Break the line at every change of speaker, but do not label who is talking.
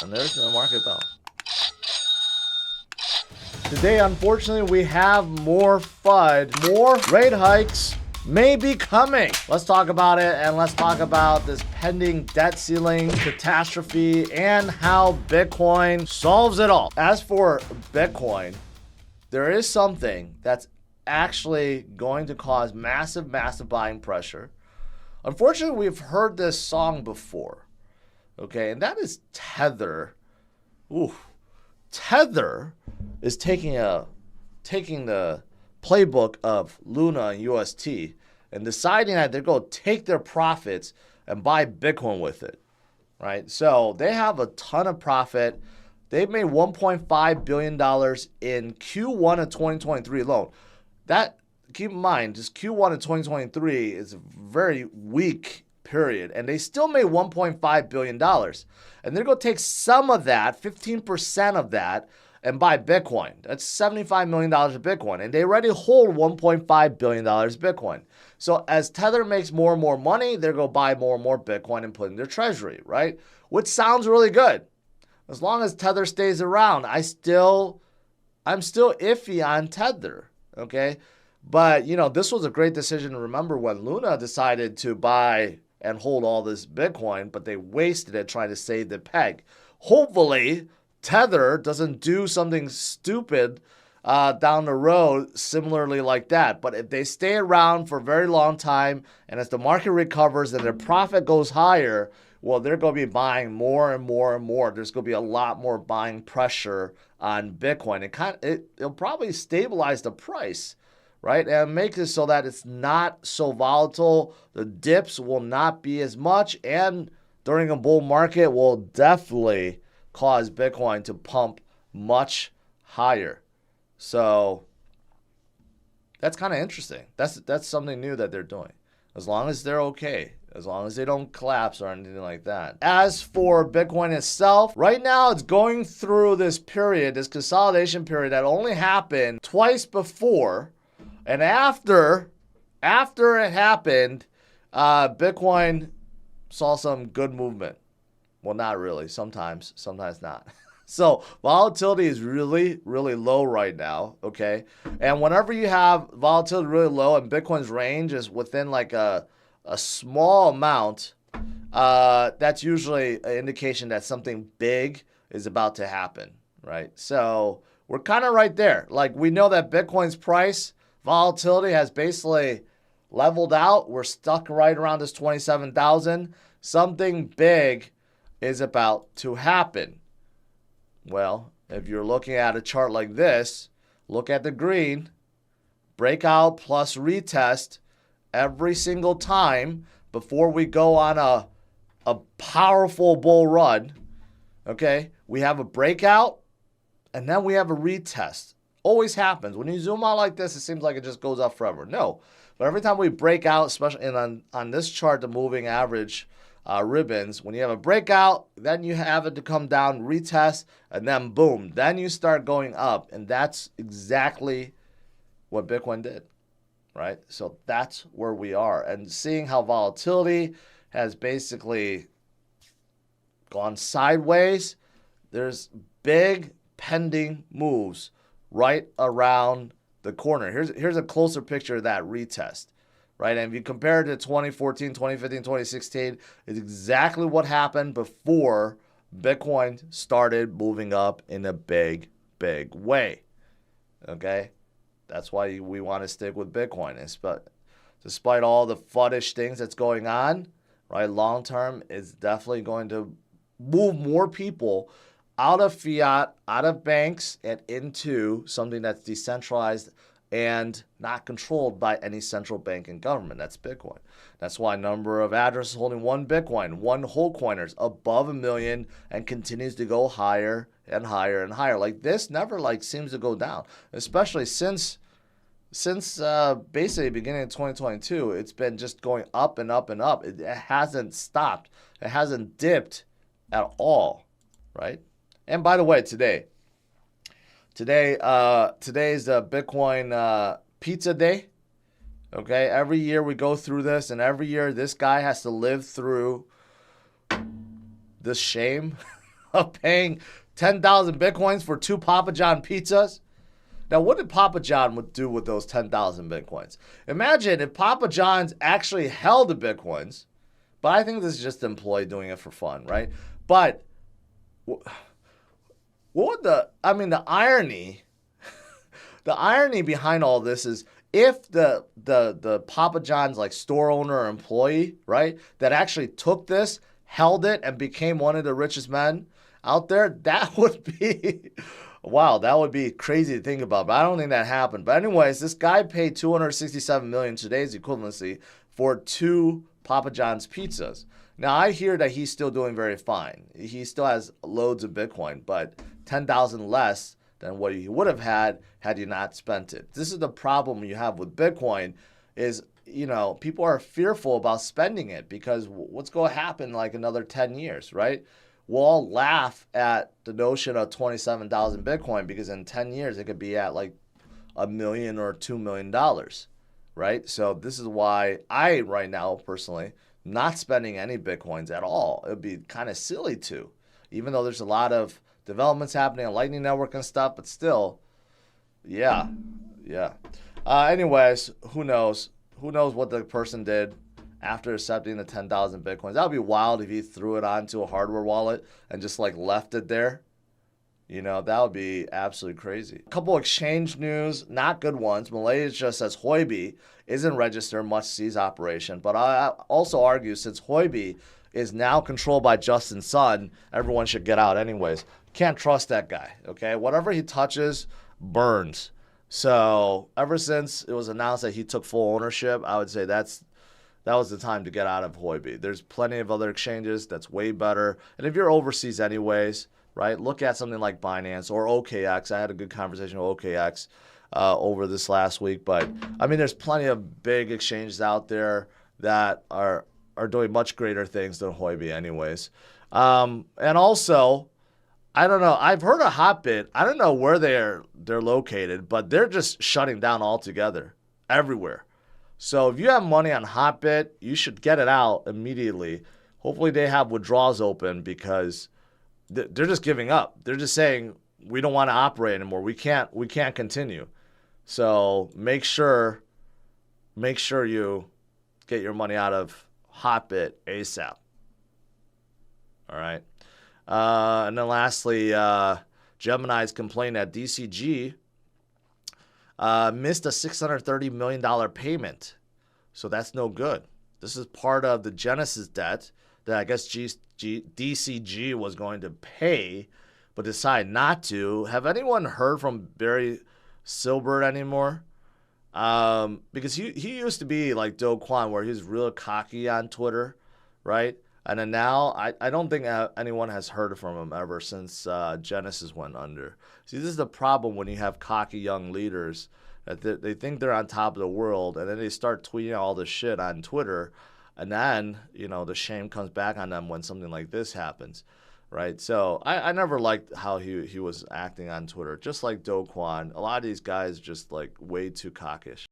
And there's the market bell. Today, unfortunately, we have more FUD, more rate hikes may be coming. Let's talk about it, and let's talk about this pending debt ceiling catastrophe and how Bitcoin solves it all. As for Bitcoin, there is something that's actually going to cause massive, massive buying pressure. Unfortunately, we've heard this song before, okay, and that is Tether. Ooh, Tether is taking the playbook of Luna and UST and deciding that they're going to take their profits and buy Bitcoin with it, right? So they have a ton of profit. They've made $1.5 billion in Q1 of 2023 alone. That, keep in mind, just Q1 of 2023 is a very weak period, and they still made $1.5 billion. And they're going to take some of that, 15% of that, and buy Bitcoin. That's $75 million of Bitcoin. And they already hold $1.5 billion of Bitcoin. So as Tether makes more and more money, they're going to buy more and more Bitcoin and put in their treasury, right? Which sounds really good. As long as Tether stays around, I'm still iffy on Tether, okay? But, you know, this was a great decision. Remember when Luna decided to buy and hold all this Bitcoin, but they wasted it trying to save the peg. Hopefully, Tether doesn't do something stupid down the road similarly like that. But if they stay around for a very long time, and as the market recovers and their profit goes higher, well, they're going to be buying more and more and more. There's going to be a lot more buying pressure on Bitcoin. It'll probably stabilize the price, right? And make it so that it's not so volatile. The dips will not be as much. And during a bull market will definitely cause Bitcoin to pump much higher. So that's kind of interesting. That's something new that they're doing. As long as they're okay. As long as they don't collapse or anything like that. As for Bitcoin itself, right now it's going through this period, this consolidation period that only happened twice before. And after it happened, Bitcoin saw some good movement. Well, not really. Sometimes not. So volatility is really, really low right now, okay? And whenever you have volatility really low and Bitcoin's range is within like a small amount, that's usually an indication that something big is about to happen, right? So we're kind of right there. Like we know that Bitcoin's price volatility has basically leveled out. We're stuck right around this 27,000. Something big is about to happen. Well, if you're looking at a chart like this, look at the green, breakout plus retest every single time before we go on a powerful bull run. Okay, we have a breakout and then we have a retest. Always happens. When you zoom out like this, it seems like it just goes up forever. No, but every time we break out, especially on this chart, the moving average ribbons, when you have a breakout, then you have it to come down, retest, and then boom, then you start going up. And that's exactly what Bitcoin did, right? So that's where we are. And seeing how volatility has basically gone sideways, there's big pending moves right around the corner. Here's a closer picture of that retest. Right, and if you compare it to 2014, 2015, 2016, it's exactly what happened before Bitcoin started moving up in a big, big way. Okay? That's why we want to stick with Bitcoin. Despite all the fuddish things that's going on, right, long term, it's definitely going to move more people out of fiat, out of banks, and into something that's decentralized and not controlled by any central bank and government. That's Bitcoin. That's why number of addresses holding one Bitcoin, one whole coiners above 1 million and continues to go higher and higher and higher. Like this never seems to go down, especially since basically beginning of 2022, it's been just going up and up and up. It hasn't stopped. It hasn't dipped at all, right? And by the way, Today is the Bitcoin pizza day. Okay, every year we go through this, and every year this guy has to live through this shame of paying 10,000 Bitcoins for 2 Papa John pizzas? Now, what did Papa John would do with those 10,000 Bitcoins? Imagine if Papa John's actually held the Bitcoins, but I think this is just an employee doing it for fun, right? But what would the irony, the irony behind all this is if the Papa John's like store owner or employee, right, that actually took this, held it, and became one of the richest men out there, that would be, wow, that would be crazy to think about. But I don't think that happened. But anyways, this guy paid $267 million, today's equivalency, for 2 Papa John's pizzas. Now, I hear that he's still doing very fine. He still has loads of Bitcoin, but 10,000 less than what he would have had you not spent it. This is the problem you have with Bitcoin is, you know, people are fearful about spending it because what's going to happen like another 10 years, right? We'll all laugh at the notion of 27,000 Bitcoin because in 10 years it could be at like $1 million or $2 million, right? So this is why I, right now, personally, not spending any Bitcoins at all. It would be kind of silly to, even though there's a lot of developments happening on Lightning Network and stuff, but still, yeah. Anyways, who knows? Who knows what the person did after accepting the 10,000 Bitcoins? That would be wild if he threw it onto a hardware wallet and just like left it there. You know, that would be absolutely crazy. A couple exchange news, not good ones. Malaysia says Huobi isn't registered, must cease operation. But I also argue since Huobi is now controlled by Justin Sun, everyone should get out anyways. Can't trust that guy, okay? Whatever he touches burns. So ever since it was announced that he took full ownership, I would say that was the time to get out of Huobi. There's plenty of other exchanges that's way better. And if you're overseas anyways, right, look at something like Binance or OKX. I had a good conversation with OKX over this last week. But, I mean, there's plenty of big exchanges out there that are doing much greater things than Huobi anyways. And also, I don't know. I've heard of Hotbit. I don't know where they're located, but they're just shutting down altogether everywhere. So if you have money on Hotbit, you should get it out immediately. Hopefully they have withdrawals open because they're just giving up. They're just saying we don't want to operate anymore. We can't continue. So make sure you get your money out of Hotbit ASAP. All right. And then lastly, Gemini's complained that DCG missed a $630 million payment. So that's no good. This is part of the Genesis debt that I guess DCG was going to pay, but decided not to. Have anyone heard from Barry Silbert anymore? Because he used to be like Do Kwon, where he was real cocky on Twitter, right? And then now, I don't think anyone has heard from him ever since Genesis went under. See, this is the problem when you have cocky young leaders that they think they're on top of the world, and then they start tweeting all this shit on Twitter, and then, you know, the shame comes back on them when something like this happens, right? So I never liked how he was acting on Twitter, just like Do Kwon. A lot of these guys just like way too cockish.